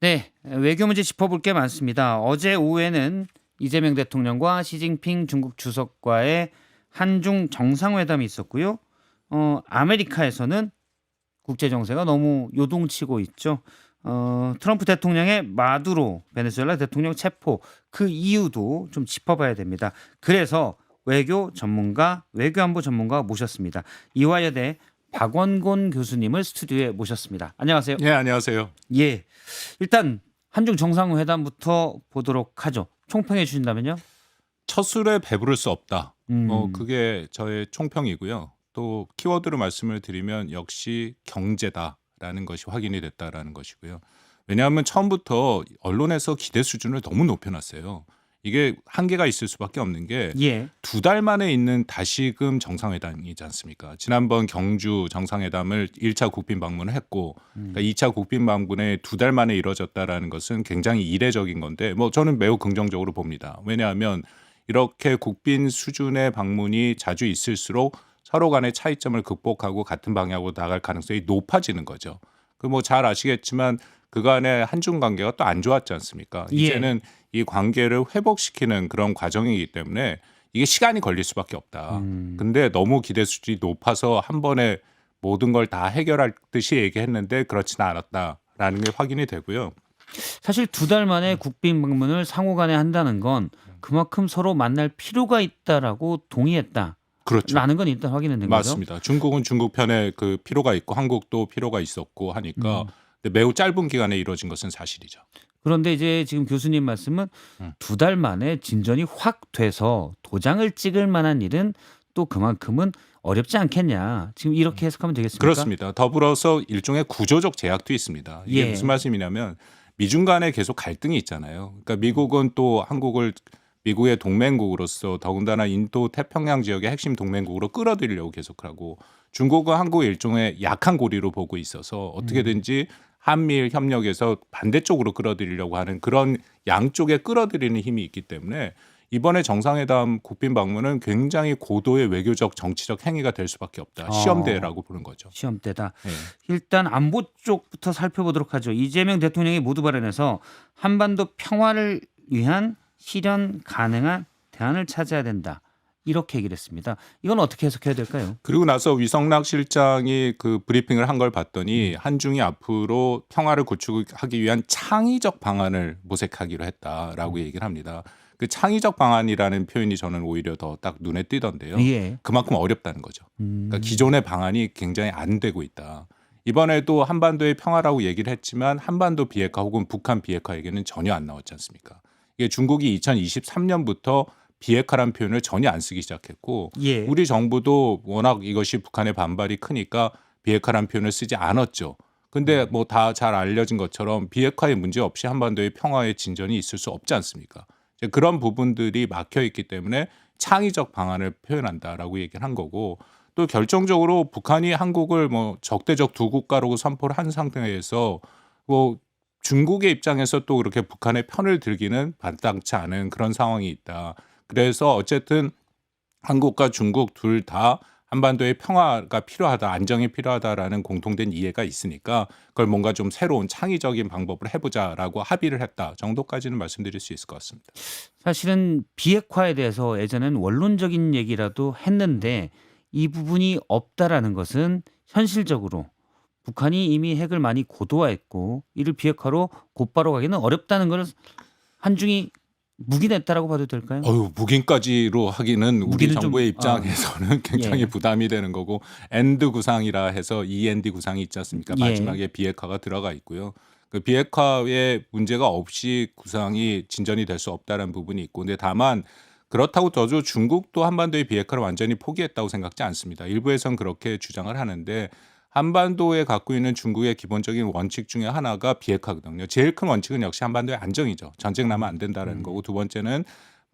네, 외교 문제 짚어볼 게 많습니다. 어제 오후에는 이재명 대통령과 시진핑 중국 주석과의 한중 정상회담이 있었고요. 아메리카에서는 국제 정세가 너무 요동치고 있죠. 트럼프 대통령의 마두로 베네수엘라 대통령 체포 그 이유도 좀 짚어봐야 됩니다. 그래서 외교안보 전문가 모셨습니다. 이화여대 박원곤 교수님을 스튜디오에 모셨습니다. 안녕하세요. 예, 안녕하세요. 예. 일단 한중 정상회담부터 보도록 하죠. 총평해 주신다면요? 첫 술에 배부를 수 없다. 음. 그게 저의 총평이고요. 또 키워드로 말씀을 드리면 역시 경제다라는 것이 확인이 됐다라는 것이고요. 왜냐하면 처음부터 언론에서 기대 수준을 너무 높여놨어요. 이게 한계가 있을 수밖에 없는 게 예. 2달 만에 있는 다시금 정상회담이지 않습니까? 지난번 경주 정상회담을 1차 국빈 방문을 했고 그러니까 2차 국빈 방문에 2달 만에 이뤄졌다라는 것은 굉장히 이례적인 건데 뭐 저는 매우 긍정적으로 봅니다. 왜냐하면 이렇게 국빈 수준의 방문이 자주 있을수록 서로 간의 차이점을 극복하고 같은 방향으로 나갈 가능성이 높아지는 거죠. 그 뭐 잘 아시겠지만 그간의 한중 관계가 또 안 좋았지 않습니까? 예. 이제는 이 관계를 회복시키는 그런 과정이기 때문에 이게 시간이 걸릴 수밖에 없다. 근데 너무 기대 수준이 높아서 한 번에 모든 걸 다 해결할 듯이 얘기했는데 그렇지는 않았다라는 게 확인이 되고요. 사실 2달 만에 국빈 방문을 상호간에 한다는 건 그만큼 서로 만날 필요가 있다라고 동의했다. 그렇죠. 라는 건 일단 확인은 된 거죠. 맞습니다. 중국은 중국 편에 그 필요가 있고 한국도 필요가 있었고 하니까 음. 근데 매우 짧은 기간에 이루어진 것은 사실이죠. 그런데 이제 지금 교수님 말씀은 음. 2달 만에 진전이 확 돼서 도장을 찍을 만한 일은 또 그만큼은 어렵지 않겠냐. 지금 이렇게 해석하면 되겠습니까? 그렇습니다. 더불어서 일종의 구조적 제약도 있습니다. 이게 예. 무슨 말씀이냐면 미중 간에 계속 갈등이 있잖아요. 그러니까 미국은 또 한국을 미국의 동맹국으로서 더군다나 인도 태평양 지역의 핵심 동맹국으로 끌어들이려고 계속하고 중국은 한국의 일종의 약한 고리로 보고 있어서 어떻게든지 한미일 협력에서 반대쪽으로 끌어들이려고 하는 그런 양쪽에 끌어들이는 힘이 있기 때문에 이번에 정상회담 국빈 방문은 굉장히 고도의 외교적 정치적 행위가 될 수밖에 없다. 시험대라고 보는 거죠. 시험대다. 예. 일단 안보 쪽부터 살펴보도록 하죠. 이재명 대통령이 모두 발언해서 한반도 평화를 위한 실현 가능한 대안을 찾아야 된다. 이렇게 얘기를 했습니다. 이건 어떻게 해석해야 될까요? 그리고 나서 위성락 실장이 그 브리핑을 한 걸 봤더니 한중이 앞으로 평화를 구축하기 위한 창의적 방안을 모색하기로 했다라고 얘기를 합니다. 그 창의적 방안이라는 표현이 저는 오히려 더 딱 눈에 띄던데요. 예. 그만큼 어렵다는 거죠. 음. 그러니까 기존의 방안이 굉장히 안 되고 있다. 이번에도 한반도의 평화라고 얘기를 했지만 한반도 비핵화 혹은 북한 비핵화 얘기는 전혀 안 나왔지 않습니까? 이게 중국이 2023년부터 비핵화란 표현을 전혀 안 쓰기 시작했고 예. 우리 정부도 워낙 이것이 북한의 반발이 크니까 비핵화란 표현을 쓰지 않았죠. 근데 뭐 다 잘 알려진 것처럼 비핵화의 문제 없이 한반도의 평화의 진전이 있을 수 없지 않습니까? 이제 그런 부분들이 막혀 있기 때문에 창의적 방안을 표현한다라고 얘기를 한 거고 또 결정적으로 북한이 한국을 뭐 적대적 두 국가로 선포를 한 상태에서 뭐 중국의 입장에서 또 그렇게 북한의 편을 들기는 마땅치 않은 그런 상황이 있다. 그래서 어쨌든 한국과 중국 둘 다 한반도의 평화가 필요하다, 안정이 필요하다라는 공통된 이해가 있으니까 그걸 뭔가 좀 새로운 창의적인 방법을 해보자라고 합의를 했다 정도까지는 말씀드릴 수 있을 것 같습니다. 사실은 비핵화에 대해서 예전엔 원론적인 얘기라도 했는데 이 부분이 없다라는 것은 현실적으로 북한이 이미 핵을 많이 고도화했고 이를 비핵화로 곧바로 가기는 어렵다는 것을 한중이 묵인했다라고 봐도 될까요? 무긴까지로 하기는 우리 무기는 좀 정부의 입장에서는 굉장히 예. 부담이 되는 거고 엔드 구상이라 해서 END 구상이 있지 않습니까? 예. 마지막에 비핵화가 들어가 있고요. 그 비핵화에 문제가 없이 구상이 진전이 될 수 없다는 부분이 있고 근데 다만 그렇다고 저도 중국도 한반도의 비핵화를 완전히 포기했다고 생각지 않습니다. 일부에선 그렇게 주장을 하는데 한반도에 갖고 있는 중국의 기본적인 원칙 중에 하나가 비핵화거든요. 제일 큰 원칙은 역시 한반도의 안정이죠. 전쟁 나면 안 된다는 거고 두 번째는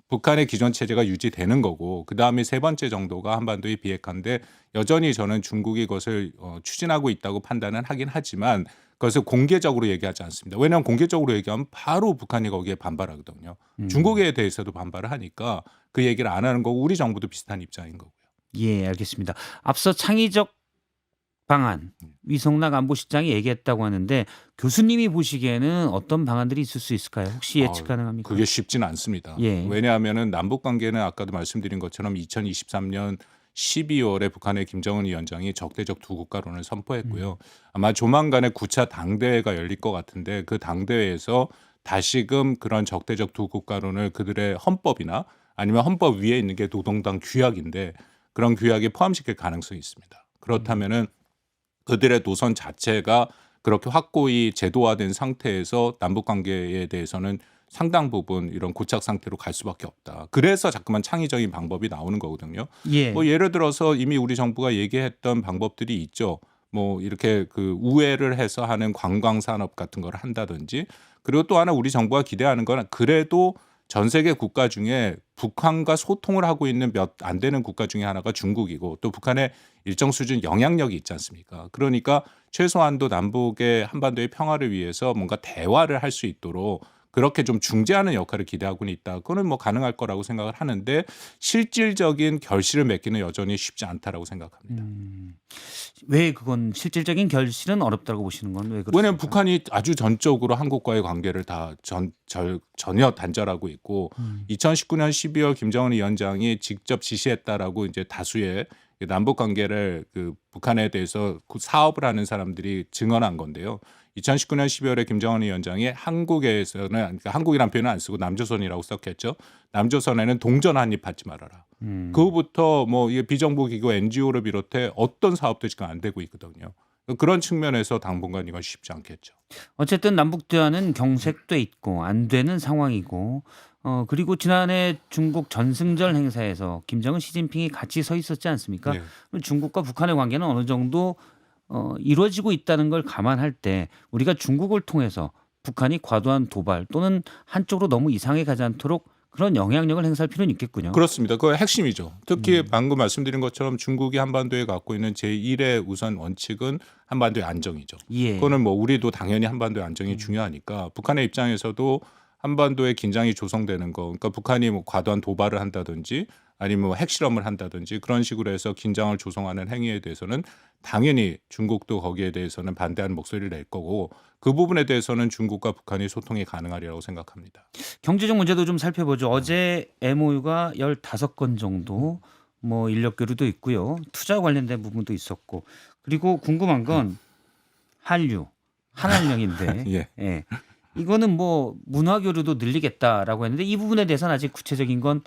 북한의 기존 체제가 유지되는 거고 그다음에 세 번째 정도가 한반도의 비핵화인데 여전히 저는 중국이 그것을 추진하고 있다고 판단은 하긴 하지만 그것을 공개적으로 얘기하지 않습니다. 왜냐하면 공개적으로 얘기하면 바로 북한이 거기에 반발하거든요. 중국에 대해서도 반발을 하니까 그 얘기를 안 하는 거고 우리 정부도 비슷한 입장인 거고요. 예, 알겠습니다. 앞서 창의적 방안 위성락 안보실장이 얘기했다고 하는데 교수님이 보시기에는 어떤 방안들이 있을 수 있을까요? 혹시 예측 가능합니까? 그게 쉽지는 않습니다. 예. 왜냐하면은 남북 관계는 아까도 말씀드린 것처럼 2023년 12월에 북한의 김정은 위원장이 적대적 두 국가론을 선포했고요. 아마 조만간에 9차 당대회가 열릴 것 같은데 그 당대회에서 다시금 그런 적대적 두 국가론을 그들의 헌법이나 아니면 헌법 위에 있는 게 노동당 규약인데 그런 규약에 포함시킬 가능성이 있습니다. 그렇다면은 그들의 노선 자체가 그렇게 확고히 제도화된 상태에서 남북 관계에 대해서는 상당 부분 이런 고착 상태로 갈 수밖에 없다. 그래서 자꾸만 창의적인 방법이 나오는 거거든요. 예. 뭐 예를 들어서 이미 우리 정부가 얘기했던 방법들이 있죠. 뭐 이렇게 그 우회를 해서 하는 관광 산업 같은 걸 한다든지 그리고 또 하나 우리 정부가 기대하는 건 그래도 전 세계 국가 중에 북한과 소통을 하고 있는 몇 안 되는 국가 중에 하나가 중국이고 또 북한의 일정 수준 영향력이 있지 않습니까? 그러니까 최소한도 남북의 한반도의 평화를 위해서 뭔가 대화를 할 수 있도록 그렇게 좀 중재하는 역할을 기대하고는 있다. 그거는 뭐 가능할 거라고 생각을 하는데 실질적인 결실을 맺기는 여전히 쉽지 않다라고 생각합니다. 왜 그건 실질적인 결실은 어렵다고 보시는 건 왜 그렇습니까? 왜냐하면 북한이 아주 전적으로 한국과의 관계를 다 전혀 단절하고 있고 2019년 12월 김정은 위원장이 직접 지시했다라고 이제 다수의 남북 관계를 그 북한에 대해서 사업을 하는 사람들이 증언한 건데요. 2019년 12월에 김정은 위원장이 한국에서는 그러니까 한국이란 표현은 안 쓰고 남조선이라고 썼겠죠. 남조선에는 동전 한 입 받지 말아라. 그 후부터 뭐 이게 비정부 기구 NGO를 비롯해 어떤 사업도 지금 안 되고 있거든요. 그런 측면에서 당분간 이건 쉽지 않겠죠. 어쨌든 남북 대화는 경색돼 있고 안 되는 상황이고 그리고 지난해 중국 전승절 행사에서 김정은 시진핑이 같이 서 있었지 않습니까? 네. 그럼 중국과 북한의 관계는 어느 정도 이루어지고 있다는 걸 감안할 때 우리가 중국을 통해서 북한이 과도한 도발 또는 한쪽으로 너무 이상해 가지 않도록 그런 영향력을 행사할 필요는 있겠군요. 그렇습니다. 그거 핵심이죠. 특히 방금 말씀드린 것처럼 중국이 한반도에 갖고 있는 제1의 우선 원칙은 한반도의 안정이죠. 예. 그거는 뭐 우리도 당연히 한반도의 안정이 중요하니까 북한의 입장에서도 한반도에 긴장이 조성되는 거, 그러니까 북한이 뭐 과도한 도발을 한다든지 아니면 뭐 핵실험을 한다든지 그런 식으로 해서 긴장을 조성하는 행위에 대해서는 당연히 중국도 거기에 대해서는 반대하는 목소리를 낼 거고 그 부분에 대해서는 중국과 북한이 소통이 가능하리라고 생각합니다. 경제적 문제도 좀 살펴보죠. 어제 MOU가 15건 정도 뭐 인력 교류도 있고요. 투자 관련된 부분도 있었고. 그리고 궁금한 건 한류, 한한령인데 예. 예. 이거는 뭐 문화 교류도 늘리겠다라고 했는데 이 부분에 대해서는 아직 구체적인 건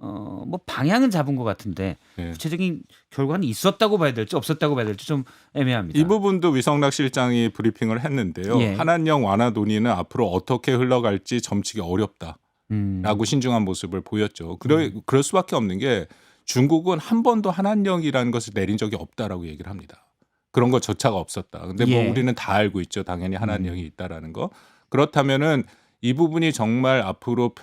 뭐 방향은 잡은 것 같은데 예. 구체적인 결과는 있었다고 봐야 될지 없었다고 봐야 될지 좀 애매합니다. 이 부분도 위성락 실장이 브리핑을 했는데요. 예. 한한령 완화 논의는 앞으로 어떻게 흘러갈지 점치기 어렵다라고 음. 신중한 모습을 보였죠. 그럴 수밖에 없는 게 중국은 한 번도 한한령이라는 것을 내린 적이 없다라고 얘기를 합니다. 그런 것조차가 없었다. 근데 뭐 예. 우리는 다 알고 있죠. 당연히 한한령이 있다라는 거. 그렇다면은 이 부분이 정말 앞으로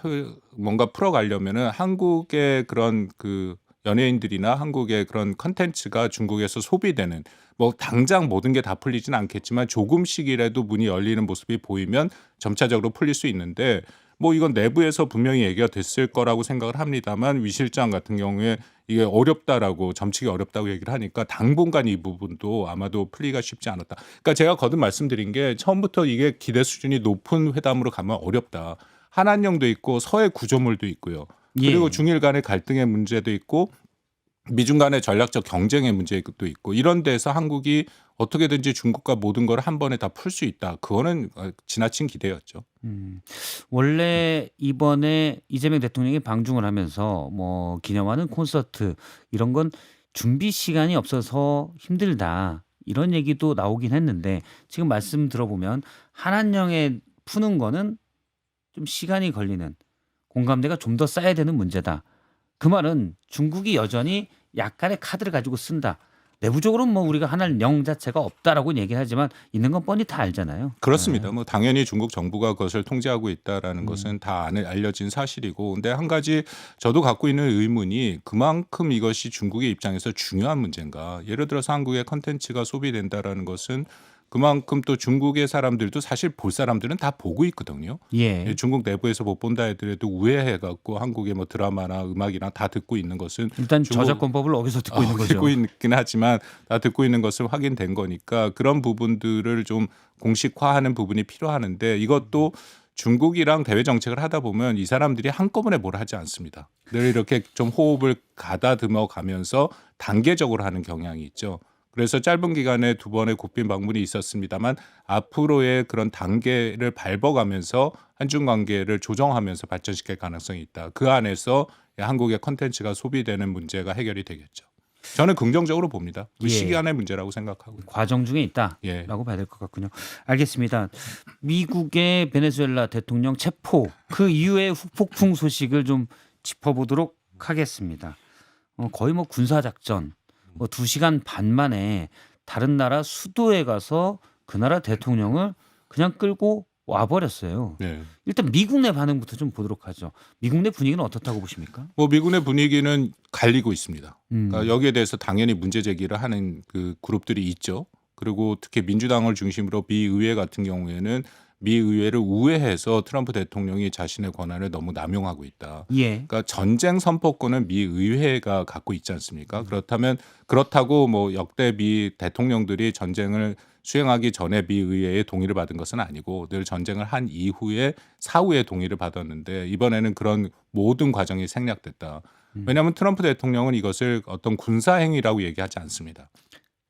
뭔가 풀어가려면은 한국의 그런 그 연예인들이나 한국의 그런 컨텐츠가 중국에서 소비되는 뭐 당장 모든 게 다 풀리진 않겠지만 조금씩이라도 문이 열리는 모습이 보이면 점차적으로 풀릴 수 있는데 뭐 이건 내부에서 분명히 얘기가 됐을 거라고 생각을 합니다만 위 실장 같은 경우에 이게 어렵다라고 점치기 어렵다고 얘기를 하니까 당분간 이 부분도 아마도 풀리기가 쉽지 않았다. 그러니까 제가 거듭 말씀드린 게 처음부터 이게 기대 수준이 높은 회담으로 가면 어렵다. 한한령도 있고 서해 구조물도 있고요. 그리고 예. 중일 간의 갈등의 문제도 있고 미중 간의 전략적 경쟁의 문제도 있고 이런 데서 한국이 어떻게든지 중국과 모든 걸 한 번에 다 풀 수 있다. 그거는 지나친 기대였죠. 원래 이번에 이재명 대통령이 방중을 하면서 뭐 기념하는 콘서트 이런 건 준비 시간이 없어서 힘들다 이런 얘기도 나오긴 했는데 지금 말씀 들어보면 한한령에 푸는 거는 좀 시간이 걸리는 공감대가 좀 더 쌓여야 되는 문제다. 그 말은 중국이 여전히 약간의 카드를 가지고 쓴다. 내부적으로는 뭐 우리가 한한령 자체가 없다라고 얘기를 하지만 있는 건 뻔히 다 알잖아요. 그렇습니다. 뭐 당연히 중국 정부가 그것을 통제하고 있다라는 것은 다 알려진 사실이고, 근데 한 가지 저도 갖고 있는 의문이 그만큼 이것이 중국의 입장에서 중요한 문제인가? 예를 들어서 한국의 컨텐츠가 소비된다라는 것은 그만큼 또 중국의 사람들도 사실 볼 사람들은 다 보고 있거든요. 예. 중국 내부에서 못 본다 해도 우회해갖고 한국의 뭐 드라마나 음악이나 다 듣고 있는 것은 일단 중국- 저작권법을 어기서 듣고 있는 거죠. 듣고 있긴 하지만 다 듣고 있는 것은 확인된 거니까 그런 부분들을 좀 공식화하는 부분이 필요하는데 이것도 중국이랑 대외 정책을 하다 보면 이 사람들이 한꺼번에 뭘 하지 않습니다. 늘 이렇게 좀 호흡을 가다듬어 가면서 단계적으로 하는 경향이 있죠. 그래서 짧은 기간에 2번의 국빈 방문이 있었습니다만 앞으로의 그런 단계를 밟아가면서 한중 관계를 조정하면서 발전시킬 가능성이 있다. 그 안에서 한국의 컨텐츠가 소비되는 문제가 해결이 되겠죠. 저는 긍정적으로 봅니다. 그 예. 시간의 문제라고 생각하고요. 과정 중에 있다라고 예. 봐야 될 것 같군요. 알겠습니다. 미국의 베네수엘라 대통령 체포 그 이후의 후폭풍 소식을 좀 짚어보도록 하겠습니다. 거의 뭐 군사 작전 2시간 반 만에 다른 나라 수도에 가서 그 나라 대통령을 그냥 끌고 와버렸어요. 네. 일단 미국 내 반응부터 좀 보도록 하죠. 미국 내 분위기는 어떻다고 보십니까? 뭐 미국의 분위기는 갈리고 있습니다. 음. 그러니까 여기에 대해서 당연히 문제 제기를 하는 그 그룹들이 있죠. 그리고 특히 민주당을 중심으로 미의회 같은 경우에는 미의회를 우회해서 트럼프 대통령이 자신의 권한을 너무 남용하고 있다. 예. 그러니까 전쟁 선포권은 미의회가 갖고 있지 않습니까? 그렇다고 뭐 역대 미 대통령들이 전쟁을 수행하기 전에 미의회의 동의를 받은 것은 아니고 늘 전쟁을 한 이후에 사후에 동의를 받았는데 이번에는 그런 모든 과정이 생략됐다. 왜냐하면 트럼프 대통령은 이것을 어떤 군사 행위라고 얘기하지 않습니다.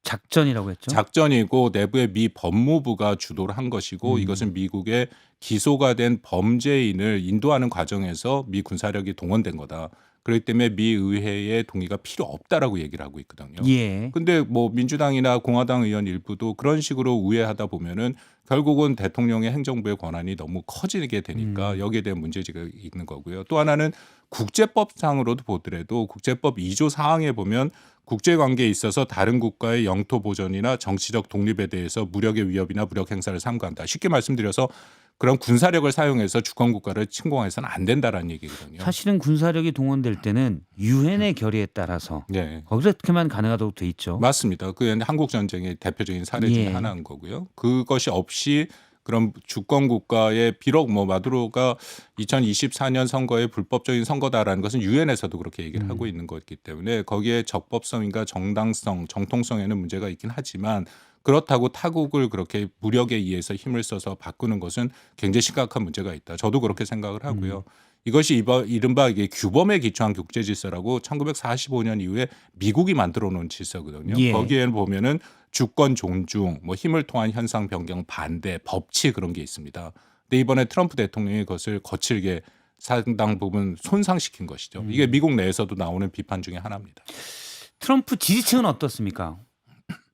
작전이라고 했죠. 작전이고 내부의 미 법무부가 주도를 한 것이고 이것은 미국의 기소가 된 범죄인을 인도하는 과정에서 미 군사력이 동원된 거다. 그렇기 때문에 미 의회의 동의가 필요 없다라고 얘기를 하고 있거든요. 예. 근데 뭐 민주당이나 공화당 의원 일부도 그런 식으로 우회하다 보면은 결국은 대통령의 행정부의 권한이 너무 커지게 되니까 여기에 대한 문제지가 있는 거고요. 또 하나는 국제법상으로도 보더라도 국제법 2조 사항에 보면 국제관계에 있어서 다른 국가의 영토 보전이나 정치적 독립에 대해서 무력의 위협이나 무력 행사를 삼가한다. 쉽게 말씀드려서 그런 군사력을 사용해서 주권 국가를 침공해서는 안 된다라는 얘기거든요. 사실은 군사력이 동원될 때는 유엔의 결의에 따라서 네. 그렇게만 가능하다고 돼 있죠. 맞습니다. 그게 한국 전쟁의 대표적인 사례 중에 예. 하나인 거고요. 그것이 없이 그런 주권 국가의 비록 뭐 마두로가 2024년 선거의 불법적인 선거다라는 것은 유엔에서도 그렇게 얘기를 하고 있는 거기 때문에 거기에 적법성인가 정당성, 정통성에는 문제가 있긴 하지만 그렇다고 타국을 그렇게 무력에 의해서 힘을 써서 바꾸는 것은 굉장히 심각한 문제가 있다. 저도 그렇게 생각을 하고요. 이것이 이른바 이게 규범에 기초한 국제 질서라고 1945년 이후에 미국이 만들어 놓은 질서거든요. 예. 거기에는 보면은 주권 존중, 뭐 힘을 통한 현상 변경 반대, 법치 그런 게 있습니다. 근데 이번에 트럼프 대통령이 그것을 거칠게 상당 부분 손상시킨 것이죠. 이게 미국 내에서도 나오는 비판 중에 하나입니다. 트럼프 지지층은 어떻습니까?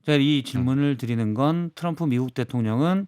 제가 이 질문을 드리는 건 트럼프 미국 대통령은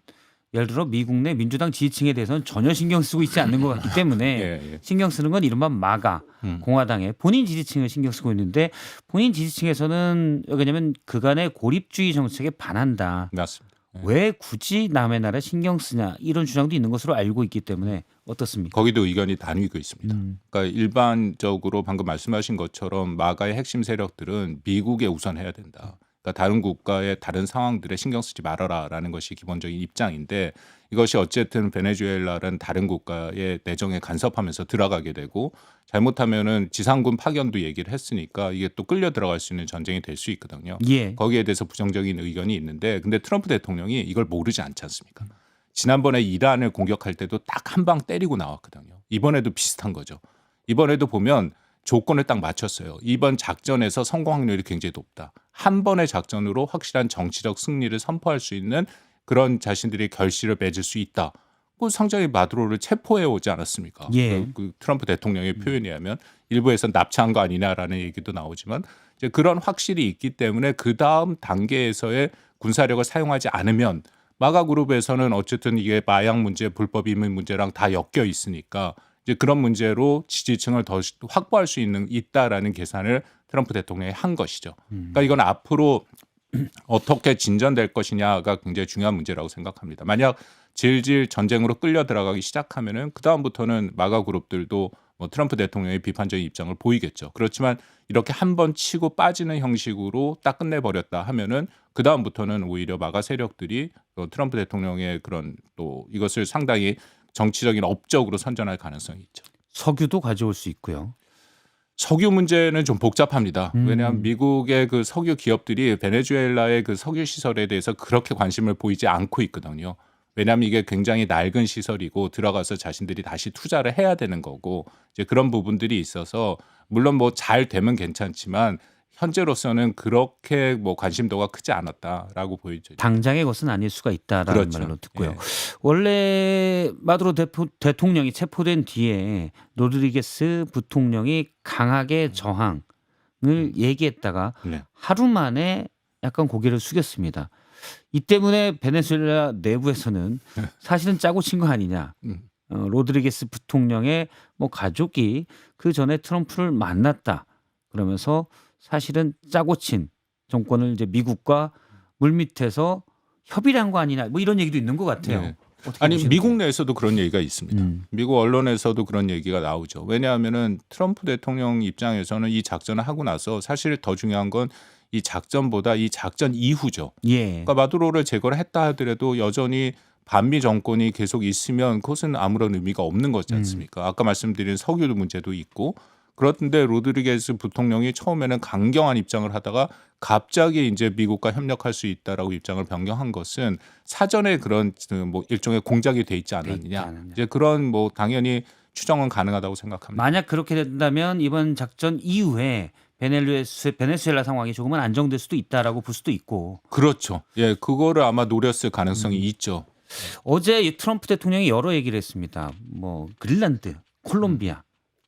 예를 들어 미국 내 민주당 지지층에 대해서는 전혀 신경 쓰고 있지 않는 것 같기 때문에 예. 신경 쓰는 건 이른바 마가 공화당의 본인 지지층을 신경 쓰고 있는데 본인 지지층에서는 왜냐하면 그간의 고립주의 정책에 반한다. 맞습니다. 왜 굳이 남의 나라 신경 쓰냐 이런 주장도 있는 것으로 알고 있기 때문에 어떻습니까? 거기도 의견이 나뉘고 있습니다. 그러니까 일반적으로 방금 말씀하신 것처럼 마가의 핵심 세력들은 미국에 우선해야 된다. 그러니까 다른 국가의 다른 상황들에 신경 쓰지 말아라라는 것이 기본적인 입장인데 이것이 어쨌든 베네수엘라라는 다른 국가의 내정에 간섭하면서 들어가게 되고 잘못하면은 지상군 파견도 얘기를 했으니까 이게 또 끌려 들어갈 수 있는 전쟁이 될 수 있거든요. 예. 거기에 대해서 부정적인 의견이 있는데 근데 트럼프 대통령이 이걸 모르지 않지 않습니까? 지난번에 이란을 공격할 때도 딱 한 방 때리고 나왔거든요. 이번에도 비슷한 거죠. 이번에도 보면 조건을 딱 맞췄어요. 이번 작전에서 성공 확률이 굉장히 높다. 한 번의 작전으로 확실한 정치적 승리를 선포할 수 있는 그런 자신들의 결실을 맺을 수 있다. 그 상장의 마두로를 체포해 오지 않았습니까? 예. 그 트럼프 대통령의 표현에 하면 일부에서 납치한 거 아니냐라는 얘기도 나오지만 이제 그런 확실이 있기 때문에 그 다음 단계에서의 군사력을 사용하지 않으면 마가 그룹에서는 어쨌든 이게 마약 문제, 불법 이민 문제랑 다 엮여 있으니까 이제 그런 문제로 지지층을 더 확보할 수 있다라는 계산을 트럼프 대통령이 한 것이죠. 그러니까 이건 앞으로 어떻게 진전될 것이냐가 굉장히 중요한 문제라고 생각합니다. 만약 질질 전쟁으로 끌려 들어가기 시작하면은 그 다음부터는 마가 그룹들도 뭐 트럼프 대통령의 비판적인 입장을 보이겠죠. 그렇지만 이렇게 한 번 치고 빠지는 형식으로 딱 끝내버렸다 하면은 그 다음부터는 오히려 마가 세력들이 트럼프 대통령의 그런 또 이것을 상당히 정치적인 업적으로 선전할 가능성이 있죠. 석유도 가져올 수 있고요. 석유 문제는 좀 복잡합니다. 왜냐하면 미국의 그 석유 기업들이 베네수엘라의 그 석유 시설에 대해서 그렇게 관심을 보이지 않고 있거든요. 왜냐하면 이게 굉장히 낡은 시설이고 들어가서 자신들이 다시 투자를 해야 되는 거고 이제 그런 부분들이 있어서 물론 뭐 잘 되면 괜찮지만 현재로서는 그렇게 뭐 관심도가 크지 않았다라고 보이죠. 당장의 것은 아닐 수가 있다라는 그렇죠. 말로 듣고요. 예. 원래 마두로 대통령이 체포된 뒤에 로드리게스 부통령이 강하게 저항을 얘기했다가 네. 하루 만에 약간 고개를 숙였습니다. 이 때문에 베네수엘라 내부에서는 사실은 짜고 친 거 아니냐. 음. 로드리게스 부통령의 뭐 가족이 그 전에 트럼프를 만났다. 그러면서 사실은 짜고 친 정권을 이제 미국과 물밑에서 협의를 한 거 아니냐. 뭐 이런 얘기도 있는 것 같아요. 네. 어떻게 아니 보시는지. 미국 내에서도 그런 얘기가 있습니다. 음. 미국 언론에서도 그런 얘기가 나오죠. 왜냐하면은 트럼프 대통령 입장에서는 이 작전을 하고 나서 사실 더 중요한 건 이 작전보다 이 작전 이후죠. 예. 그러니까 마두로를 제거를 했다 하더라도 여전히 반미 정권이 계속 있으면 그것은 아무런 의미가 없는 거지 않습니까? 아까 말씀드린 석유 문제도 있고 그런데 로드리게스 부통령이 처음에는 강경한 입장을 하다가 갑자기 이제 미국과 협력할 수 있다라고 입장을 변경한 것은 사전에 그런 뭐 일종의 공작이 돼 있지 않았느냐. 않았냐. 이제 그런 뭐 당연히 추정은 가능하다고 생각합니다. 만약 그렇게 된다면 이번 작전 이후에 베네수엘라 상황이 조금은 안정될 수도 있다라고 볼 수도 있고 그렇죠. 예, 그거를 아마 노렸을 가능성이 있죠. 어제 이 트럼프 대통령이 여러 얘기를 했습니다. 뭐 그린란드, 콜롬비아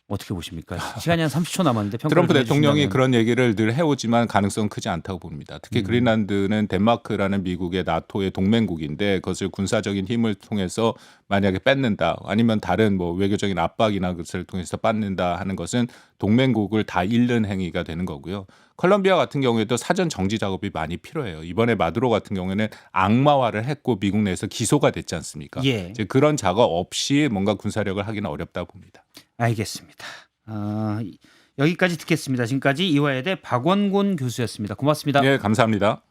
어떻게 보십니까? 시간이 한 30초 남았는데 평가를 트럼프 좀 대통령이 해주신다면. 그런 얘기를 늘 해오지만 가능성은 크지 않다고 봅니다. 특히 그린란드는 덴마크라는 미국의 나토의 동맹국인데 그것을 군사적인 힘을 통해서 만약에 뺏는다 아니면 다른 뭐 외교적인 압박이나 것을 통해서 뺏는다 하는 것은 동맹국을 다 잃는 행위가 되는 거고요. 콜롬비아 같은 경우에도 사전 정지 작업이 많이 필요해요. 이번에 마두로 같은 경우에는 악마화를 했고 미국 내에서 기소가 됐지 않습니까? 예. 이제 그런 작업 없이 뭔가 군사력을 하기는 어렵다고 봅니다. 알겠습니다. 여기까지 듣겠습니다. 지금까지 이화여대 박원곤 교수였습니다. 고맙습니다. 네, 감사합니다.